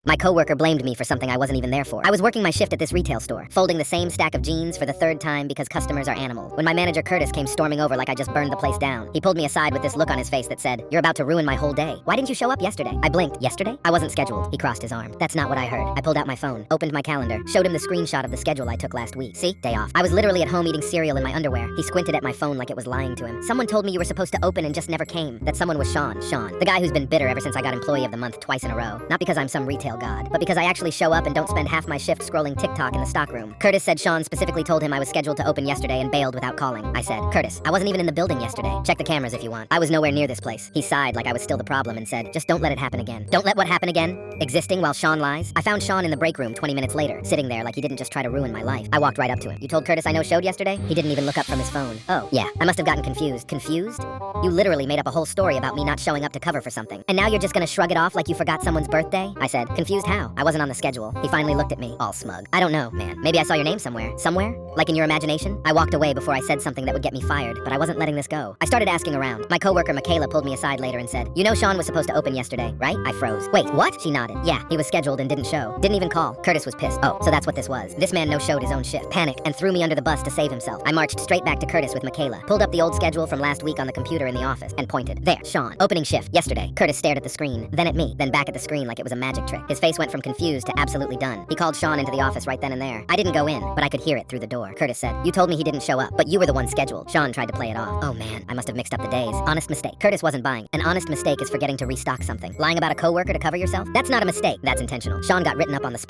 My coworker blamed me for something I wasn't even there for. I was working my shift at this retail store, folding the same stack of jeans for the third time because customers are animal, when my manager Curtis came storming over like I just burned the place down. He pulled me aside with this look on his face that said, "You're about to ruin my whole day. Why didn't you show up yesterday?" I blinked. Yesterday? I wasn't scheduled. He crossed his arm. That's not what I heard. I pulled out my phone, opened my calendar, showed him the screenshot of the schedule I took last week. See? Day off. I was literally at home eating cereal in my underwear. He squinted at my phone like it was lying to him. "Someone told me you were supposed to open and just never came." That someone was Shawn. Shawn. The guy who's been bitter ever since I got Employee of the Month twice in a row. Not because I'm some retail god, but because I actually show up and don't spend half my shift scrolling TikTok in the stockroom. Curtis said Shawn specifically told him I was scheduled to open yesterday and bailed without calling. I said, "Curtis, I wasn't even in the building yesterday. Check the cameras if you want. I was nowhere near this place." He sighed like I was still the problem and said, "Just don't let it happen again." Don't let what happen again? Existing while Shawn lies? I found Shawn in the break room 20 minutes later, sitting there like he didn't just try to ruin my life. I walked right up to him. "You told Curtis I no showed yesterday?" He didn't even look up from his phone. "Oh, yeah, I must have gotten confused." Confused? You literally made up a whole story about me not showing up to cover for something. And now you're just gonna shrug it off like you forgot someone's birthday? I said, "Confused how? I wasn't on the schedule." He finally looked at me, all smug. "I don't know, man. Maybe I saw your name somewhere." Somewhere? Like in your imagination? I walked away before I said something that would get me fired, but I wasn't letting this go. I started asking around. My coworker Michaela pulled me aside later and said, "You know Shawn was supposed to open yesterday, right?" I froze. "Wait, what?" She nodded. "Yeah, he was scheduled and didn't show. Didn't even call." Curtis was pissed. Oh, so that's what this was. This man no-showed his own shift. Panicked and threw me under the bus to save himself. I marched straight back to Curtis with Michaela, pulled up the old schedule from last week on the computer in the office, and pointed. "There, Shawn. Opening shift, yesterday." Curtis stared at the screen, then at me, then back at the screen like it was a magic trick. His face went from confused to absolutely done. He called Shawn into the office right then and there. I didn't go in, but I could hear it through the door. Curtis said, "You told me he didn't show up, but you were the one scheduled." Shawn tried to play it off. Oh man, I must have mixed up the days. Honest mistake. Curtis wasn't buying. An honest mistake is forgetting to restock something. Lying about a coworker to cover yourself? That's not a mistake. That's intentional. Shawn got written up on the spot.